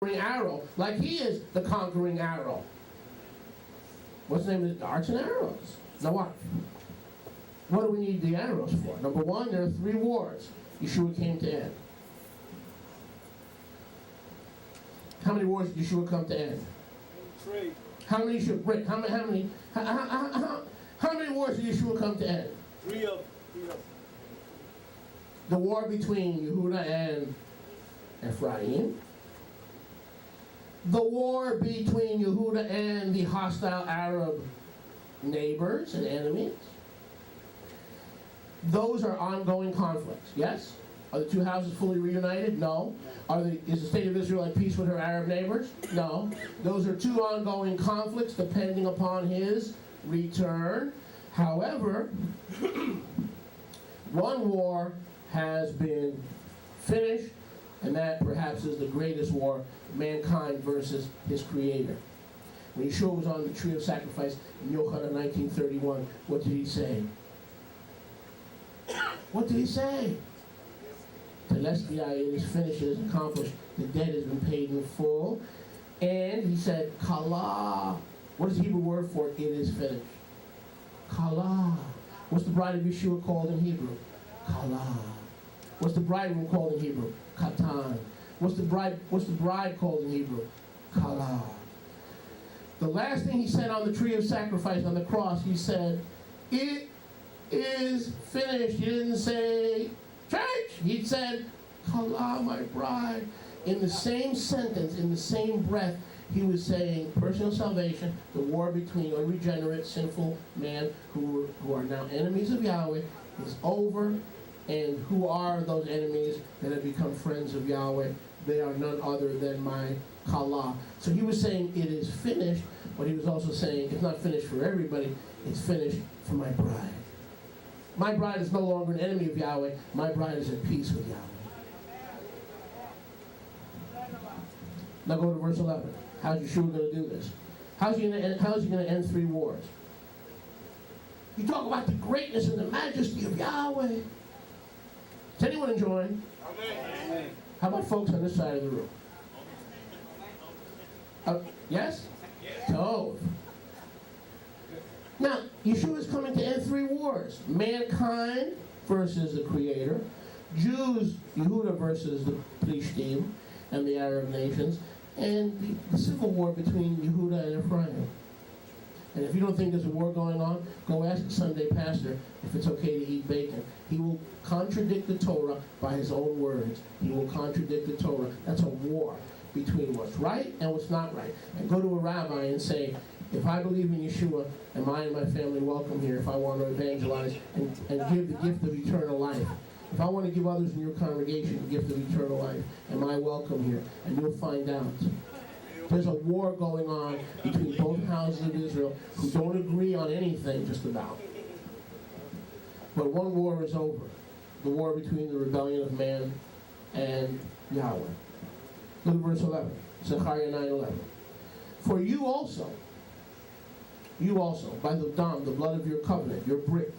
arrow, like he is the conquering arrow. What's the name of it? Darts and arrows. Now what? What do we need the arrows for? Number one, there are 3 wars Yeshua came to end. How many wars did Yeshua come to end? 3. How many should Rick? How many wars did Yeshua come to end? 3 of. The war between Yehuda and Ephraim. The war between Yehuda and the hostile Arab neighbors and enemies. Those are ongoing conflicts, yes? Are the 2 houses fully reunited? No. Is the state of Israel at peace with her Arab neighbors? No. Those are 2 ongoing conflicts depending upon his return. However, one war has been finished, and that perhaps is the greatest war, mankind versus his creator. When Yeshua was on the tree of sacrifice in Yochanan 19:31, what did he say? What did he say? Telestai, it is finished, it is accomplished, the debt has been paid in full. And he said, Kala. What is the Hebrew word for it is finished? Kala. What's the bride of Yeshua called in Hebrew? Kala. What's the bridegroom called in Hebrew? Katan. What's the bride called in Hebrew? Kala. The last thing he said on the tree of sacrifice on the cross, he said, it is finished. He didn't say, church. He said, Kala, my bride. In the same sentence, in the same breath, he was saying personal salvation, the war between unregenerate, sinful man who are now enemies of Yahweh is over. And who are those enemies that have become friends of Yahweh? They are none other than my Kala. So he was saying it is finished, but he was also saying it's not finished for everybody, it's finished for my bride. My bride is no longer an enemy of Yahweh. My bride is at peace with Yahweh. Now go to verse 11. How's Yeshua going to do this? How's he going to end 3 wars? You talk about the greatness and the majesty of Yahweh. Is anyone enjoying? Amen. How about folks on this side of the room? Yes? Tov. Now, Yeshua is coming to end 3 wars. Mankind versus the Creator. Jews, Yehuda versus the Plishtim and the Arab nations. And the civil war between Yehuda and Ephraim. And if you don't think there's a war going on, go ask the Sunday pastor if it's okay to eat bacon. He will contradict the Torah by his own words. He will contradict the Torah. That's a war between what's right and what's not right. And go to a rabbi and say, if I believe in Yeshua, am I and my family welcome here if I want to evangelize and give the gift of eternal life? If I want to give others in your congregation the gift of eternal life, am I welcome here? And you'll find out. There's a war going on between both houses of Israel who don't agree on anything just about. But one war is over. The war between the rebellion of man and Yahweh. Look at verse 11. Zechariah 9:11. For you also, by the dam, the blood of your covenant, your brick,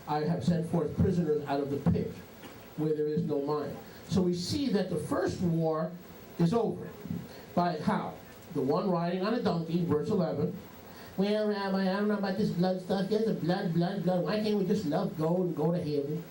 I have sent forth prisoners out of the pit where there is no mine. So we see that the first war is over. By how? The one riding on a donkey, verse 11. Well, Rabbi, I don't know about this blood stuff. There's a blood. Why can't we just love gold and go to heaven?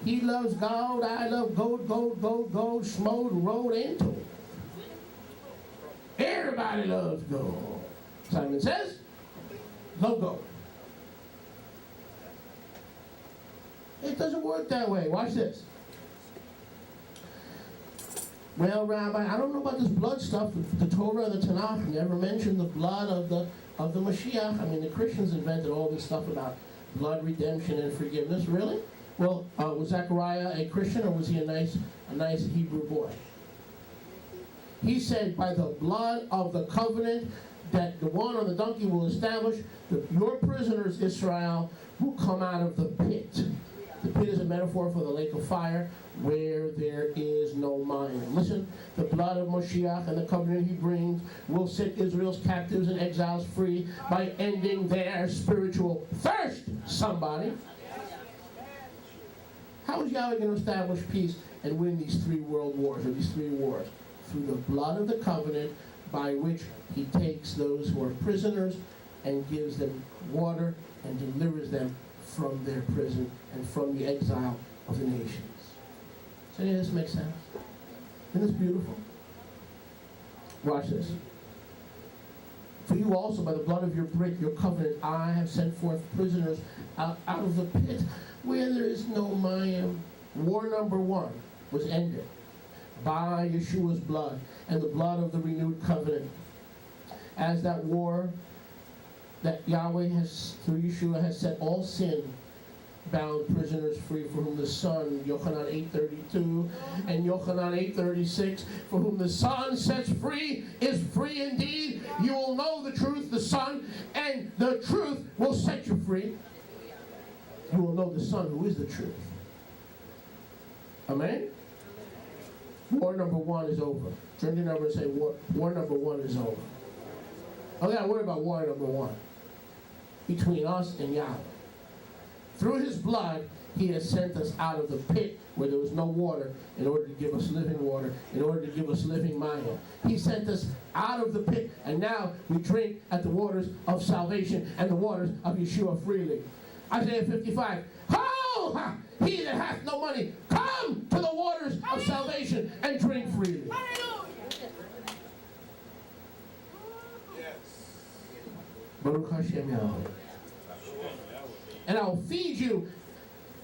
He loves gold, I love gold. Schmoed rode into it. Everybody loves gold. Simon says, love gold. It doesn't work that way. Watch this. Well, Rabbi, I don't know about this blood stuff. The Torah and the Tanakh never mentioned the blood of the Mashiach. I mean, the Christians invented all this stuff about blood redemption and forgiveness. Really? Well, was Zechariah a Christian, or was he a nice Hebrew boy? He said, by the blood of the covenant that the one on the donkey will establish, your prisoners, Israel, will come out of the pit. The pit is a metaphor for the lake of fire where there is no mine. Listen, the blood of Moshiach and the covenant he brings will set Israel's captives and exiles free by ending their spiritual thirst. Somebody. How is Yahweh going to establish peace and win these 3 world wars, or these 3 wars? Through the blood of the covenant, by which he takes those who are prisoners and gives them water and delivers them from their prison and from the exile of the nations. Does any of this make sense? Isn't this beautiful? Watch this. For you also, by the blood of your covenant, I have sent forth prisoners out of the pit where there is no mayim. War number 1 was ended by Yeshua's blood and the blood of the renewed covenant. As that war that Yahweh has, through Yeshua, has set all sin-bound prisoners free, for whom the Son, Yochanan 8:32, and Yochanan 8:36, for whom the Son sets free is free indeed. You will know the truth, the Son, and the truth will set you free. You will know the Son, who is the truth. Amen? War number 1 is over. Turn to your number and say, war number 1 is over. I got to worry about war number 1. Between us and Yahweh. Through his blood, he has sent us out of the pit where there was no water in order to give us living water, in order to give us living manna. He sent us out of the pit, and now we drink at the waters of salvation and the waters of Yeshua freely. Isaiah 55, Ho! He that hath no money, come to the waters of salvation and drink freely. Baruch Hashem Yahweh. And I will feed you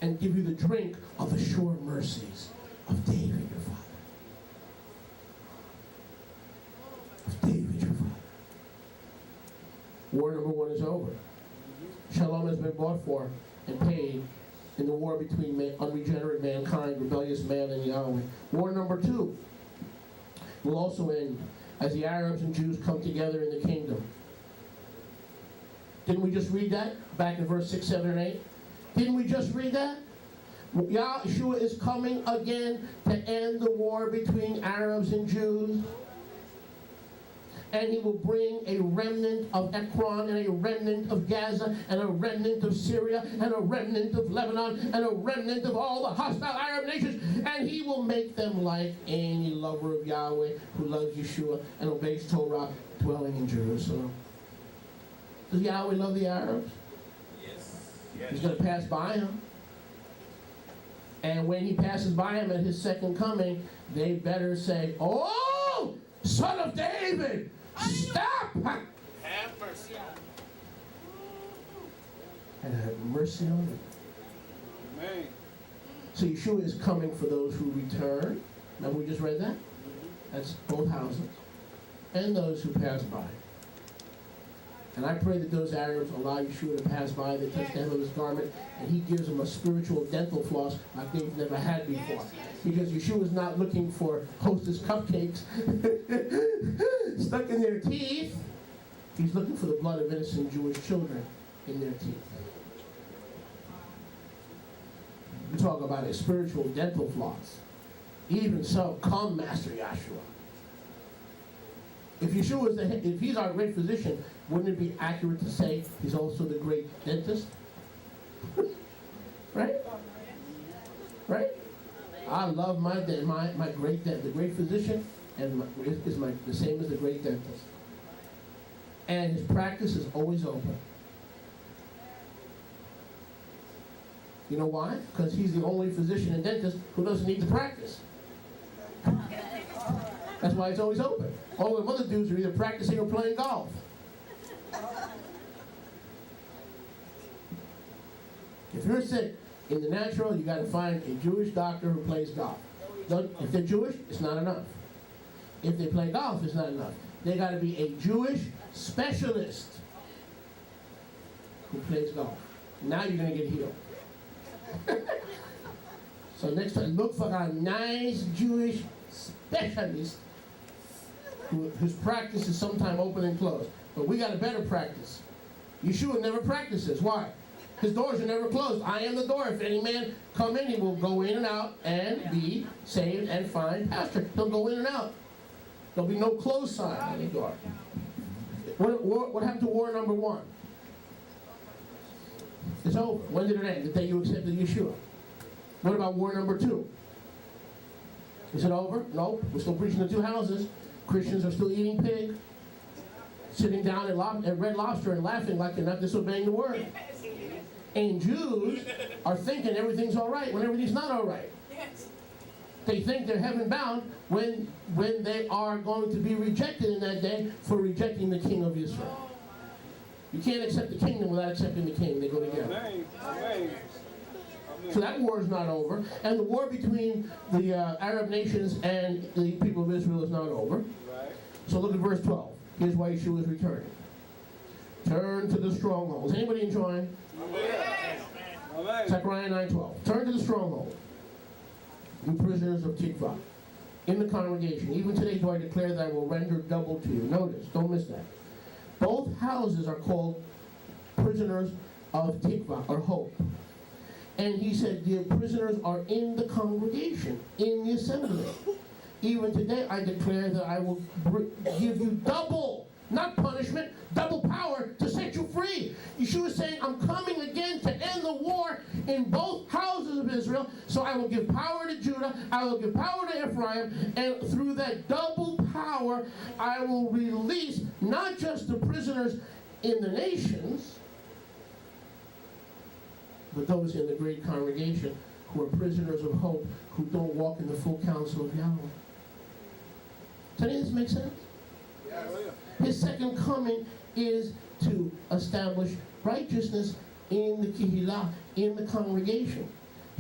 and give you the drink of the sure mercies of David your father. Of David your father. War number 1 is over. Shalom has been bought for and paid in the war between unregenerate mankind, rebellious man, and Yahweh. War number 2 will also end as the Arabs and Jews come together in the kingdom. Didn't we just read that back in verse 6, 7, and 8? Didn't we just read that? Yeshua is coming again to end the war between Arabs and Jews. And he will bring a remnant of Ekron, and a remnant of Gaza, and a remnant of Syria, and a remnant of Lebanon, and a remnant of all the hostile Arab nations. And he will make them like any lover of Yahweh who loves Yeshua and obeys Torah, dwelling in Jerusalem. Does Yahweh love the Arabs? Yes. He's going to pass by them. And when he passes by them at his second coming, they better say, "Oh, Son of David, stop!" Have mercy. And have mercy on them. Amen. So Yeshua is coming for those who return. Remember we just read that? That's both houses. And those who pass by. And I pray that those Arabs allow Yeshua to pass by, they touch the hem of his garment, and he gives them a spiritual dental floss like they've never had before. Because Yeshua is not looking for Hostess cupcakes stuck in their teeth. He's looking for the blood of innocent Jewish children in their teeth. We talk about a spiritual dental floss. Even so, come, Master Yeshua. If Yeshua is if he's our great physician, wouldn't it be accurate to say he's also the great dentist? Right? Right? I love my great the great physician, and is the same as the great dentist. And his practice is always open. You know why? Because he's the only physician and dentist who doesn't need to practice. That's why it's always open. All the other dudes are either practicing or playing golf. If you're sick in the natural, you got to find a Jewish doctor who plays golf. If they're Jewish, it's not enough. If they play golf, it's not enough. They got to be a Jewish specialist who plays golf. Now you're going to get healed. So next time, look for a nice Jewish specialist whose practice is sometime open and closed. But we got a better practice. Yeshua never practices. Why? His doors are never closed. I am the door. If any man come in, he will go in and out and be saved and find pasture. He'll go in and out. There'll be no close sign on the door. What happened to war number 1? It's over. When did it end? The day you accepted Yeshua. What about war number 2? Is it over? No. We're still preaching the two houses. Christians are still eating pig, sitting down at Red Lobster and laughing like they're not disobeying the word. And Jews are thinking everything's all right when everything's not all right. They think they're heaven bound when they are going to be rejected in that day for rejecting the King of Israel. You can't accept the kingdom without accepting the king. They go together. Amen. Amen. So that war is not over. And the war between the Arab nations and the people of Israel is not over. Right. So look at verse 12. Here's why Yeshua is returning. Turn to the strongholds. Anybody enjoying? Amen. Zechariah 9:12. Turn to the stronghold, you prisoners of Tikva, in the congregation. Even today do I declare that I will render double to you. Notice, don't miss that. Both houses are called prisoners of Tikva, or hope. And he said the prisoners are in the congregation, in the assembly. Even today I declare that I will give you double, not punishment, double power to set you free. Yeshua is saying, I'm coming again to end the war in both houses of Israel. So I will give power to Judah, I will give power to Ephraim, and through that double power, I will release not just the prisoners in the nations, but those in the great congregation who are prisoners of hope, who don't walk in the full counsel of Yahweh. Does any of this make sense? His second coming is to establish righteousness in the Kehillah, in the congregation.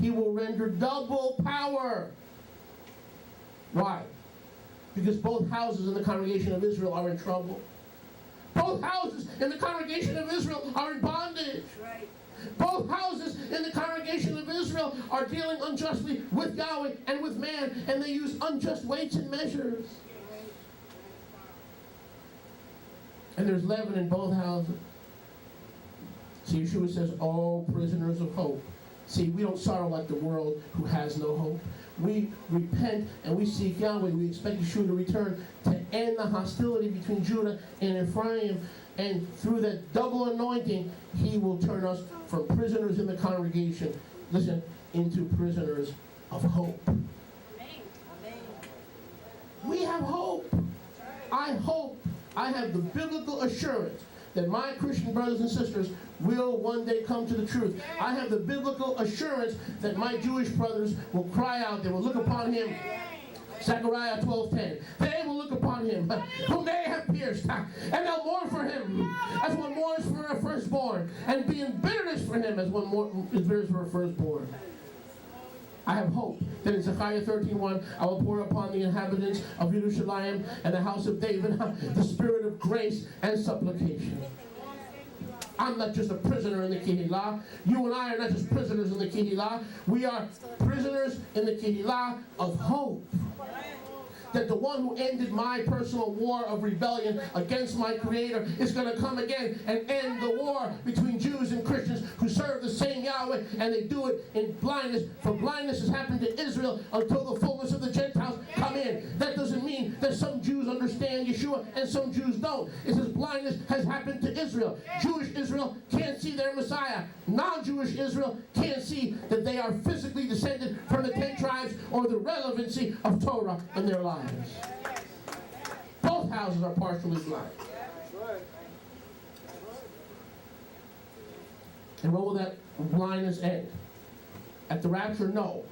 He will render double power. Why? Because both houses in the congregation of Israel are in trouble. Both houses in the congregation of Israel are in bondage. Right. Both houses in the congregation of Israel are dealing unjustly with Yahweh and with man, and they use unjust weights and measures. And there's leaven in both houses. See, Yeshua says, oh, prisoners of hope. See, we don't sorrow like the world who has no hope. We repent and we seek Yahweh. We expect Yeshua to return to end the hostility between Judah and Ephraim. And through that double anointing, he will turn us from prisoners in the congregation, listen, into prisoners of hope. We have hope. I hope I have the biblical assurance that my Christian brothers and sisters will one day come to the truth. I have the biblical assurance that my Jewish brothers will cry out. They will look upon him. Zechariah 12:10. They will look upon him whom they have pierced, and they'll mourn for him as one mourns for a firstborn, and be in bitterness for him as one is bitterness for a firstborn. I have hope that in Zechariah 13:1, I will pour upon the inhabitants of Yerushalayim and the house of David the spirit of grace and supplication. I'm not just a prisoner in the Kehillah. You and I are not just prisoners in the Kehillah. We are prisoners in the Kehillah of hope. That the one who ended my personal war of rebellion against my Creator is going to come again and end the war between Jews and Christians who serve the same Yahweh, and they do it in blindness. For blindness has happened to Israel until the fullness of the Gentiles come in. That doesn't mean that some Jews understand Yeshua and some Jews don't. It says blindness has happened to Israel. Jewish Israel can't see their Messiah. Non-Jewish Israel can't see that they are physically descended from the 10 tribes or the relevancy of Torah in their lives. Both houses are partially blind. And when will that blindness end? At the rapture? No.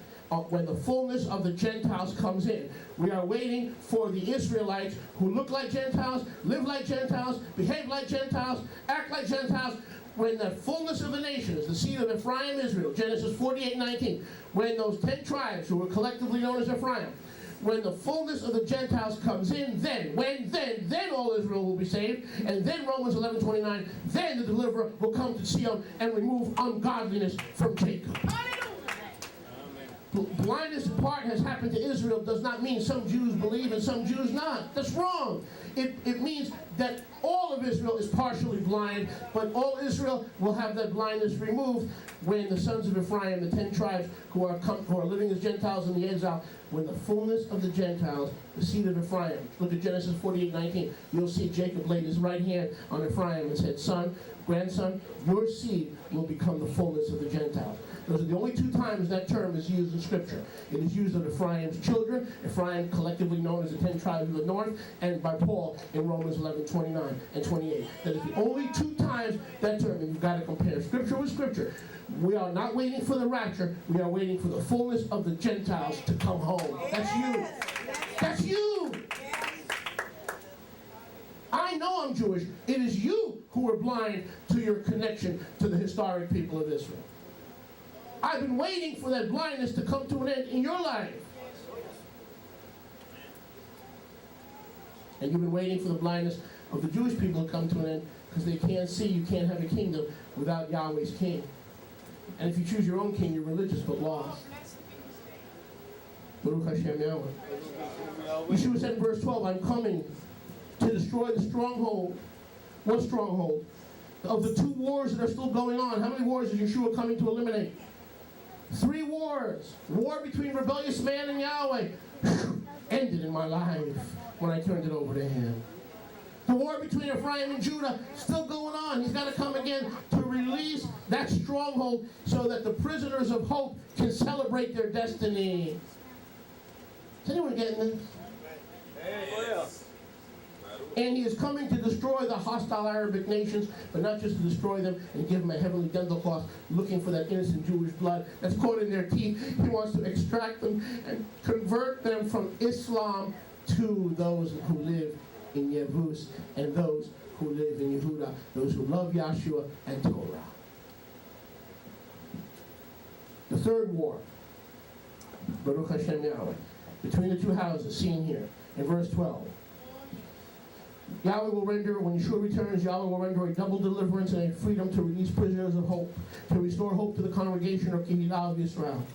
When the fullness of the Gentiles comes in. We are waiting for the Israelites who look like Gentiles, live like Gentiles, behave like Gentiles, act like Gentiles. When the fullness of the nations, the seed of Ephraim, Israel, Genesis 48:19, when those 10 tribes who were collectively known as Ephraim, when the fullness of the Gentiles comes in, then all Israel will be saved. And then Romans 11:29, then the deliverer will come to Zion and remove ungodliness from Jacob. Blindness part has happened to Israel does not mean some Jews believe and some Jews not. That's wrong. It means that all of Israel is partially blind, but all Israel will have that blindness removed when the sons of Ephraim, the 10 tribes who are living as Gentiles in the exile, when the fullness of the Gentiles, the seed of Ephraim. Look at Genesis 48:19. You'll see Jacob laid his right hand on Ephraim and said, son, grandson, your seed will become the fullness of the Gentiles. Those are the only two times that term is used in Scripture. It is used of Ephraim's children, Ephraim collectively known as the 10 tribes of the north, and by Paul in Romans 11:29 and 28. That is the only two times that term, and you've got to compare Scripture with Scripture. We are not waiting for the rapture. We are waiting for the fullness of the Gentiles to come home. That's you. That's you. I know I'm Jewish. It is you who are blind to your connection to the historic people of Israel. I've been waiting for that blindness to come to an end in your life. And you've been waiting for the blindness of the Jewish people to come to an end because they can't see you can't have a kingdom without Yahweh's king. And if you choose your own king, you're religious but lost. Baruch Hashem Yahweh. Yeshua said in verse 12, I'm coming to destroy the stronghold. What stronghold? Of the two wars that are still going on. How many wars is Yeshua coming to eliminate? 3 wars. War between rebellious man and Yahweh ended in my life when I turned it over to him. The war between Ephraim and Judah still going on. He's got to come again to release that stronghold so that the prisoners of hope can celebrate their destiny. Is anyone getting this? And he is coming to destroy the hostile Arabic nations, but not just to destroy them and give them a heavenly dental floss looking for that innocent Jewish blood that's caught in their teeth. He wants to extract them and convert them from Islam to those who live in Yevus and those who live in Yehuda, those who love Yahshua and Torah. The third war, Baruch Hashem Yahweh, between the two houses, seen here in verse 12. Yahweh will render, when Yeshua returns, Yahweh will render a double deliverance and a freedom to release prisoners of hope, to restore hope to the congregation of Kehillah of Israel.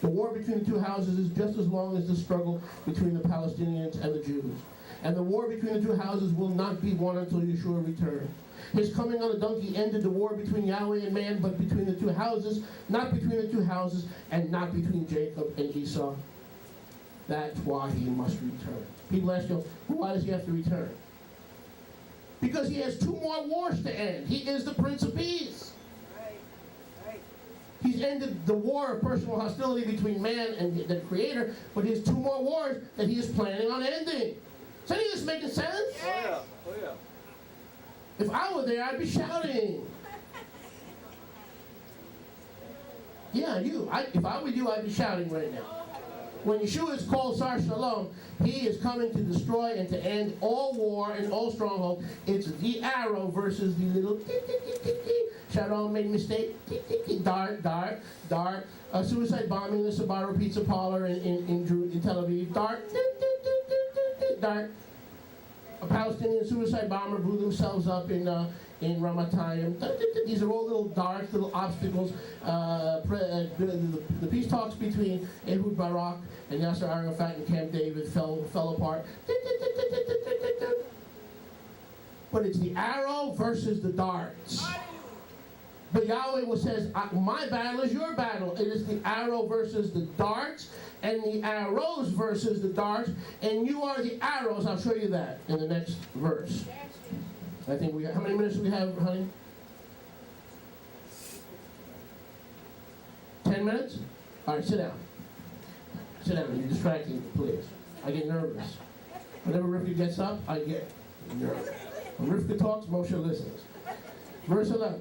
The war between the two houses is just as long as the struggle between the Palestinians and the Jews. And the war between the two houses will not be won until Yeshua returns. His coming on a donkey ended the war between Yahweh and man, but between the two houses, not between the two houses, and not between Jacob and Esau. That's why he must return. People ask you, well, why does he have to return? Because he has 2 more wars to end. He is the Prince of Peace. He's ended the war of personal hostility between man and the Creator, but he has 2 more wars that he is planning on ending. Is any of this making sense? Oh yeah. If I were there, I'd be shouting. Yeah, you. If I were you, I'd be shouting right now. When Yeshua is called Sar Shalom, he is coming to destroy and to end all war and all stronghold. It's the arrow versus the little Sharon made a mistake. Dart. Suicide bombing in the Sbarro Pizza Parlor in Tel Aviv. Dart. A Palestinian suicide bomber blew themselves up in Ramatayim. These are all little darts, little obstacles. The peace talks between Ehud Barak and Yasser Arafat and Camp David fell apart. But it's the arrow versus the darts. But Yahweh says, my battle is your battle. It is the arrow versus the darts, and the arrows versus the darts, and you are the arrows. I'll show you that in the next verse. I think how many minutes do we have, honey? 10 minutes? All right, sit down. Sit down. You're distracting me, please. I get nervous. Whenever Rivka gets up, I get nervous. When Rivka talks, Moshe listens. Verse 11.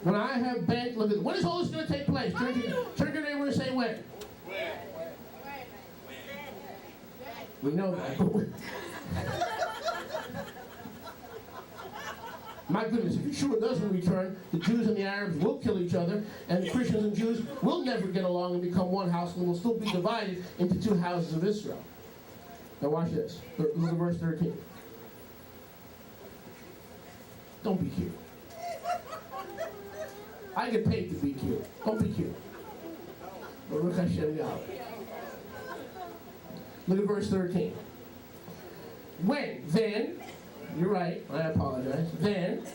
When I have bent, look at when is all this going to take place? Turn to your neighbor and say when. We know that. My goodness, if Yeshua doesn't return, the Jews and the Arabs will kill each other, and the Christians and Jews will never get along and become one house, and will still be divided into 2 houses of Israel. Now watch this. Look at verse 13. Don't be cute. I get paid to be cute. Don't be cute. Baruch Hashem Yahweh. Look at verse 13. Then, you're right, I apologize. Then,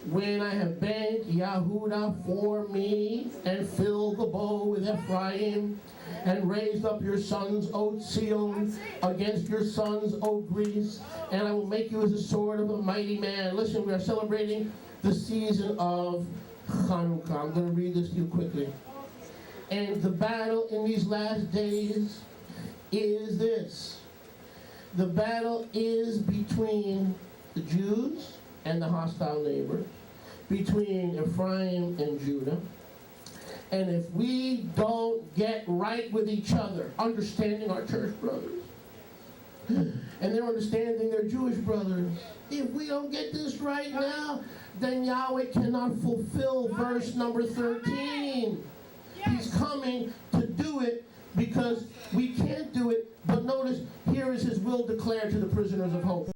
When I have banked Yahudah for me, and filled the bow with Ephraim, and raised up your sons, O Zion, against your sons, O Greece, and I will make you as a sword of a mighty man. Listen, we are celebrating the season of Hanukkah. I'm going to read this to you quickly. And the battle in these last days is this. The battle is between the Jews and the hostile neighbors, between Ephraim and Judah. And if we don't get right with each other, understanding our church brothers, and they're understanding their Jewish brothers, if we don't get this right now, then Yahweh cannot fulfill verse number 13. He's coming to do it because we can't do it. But notice, here is his will declared to the prisoners of hope.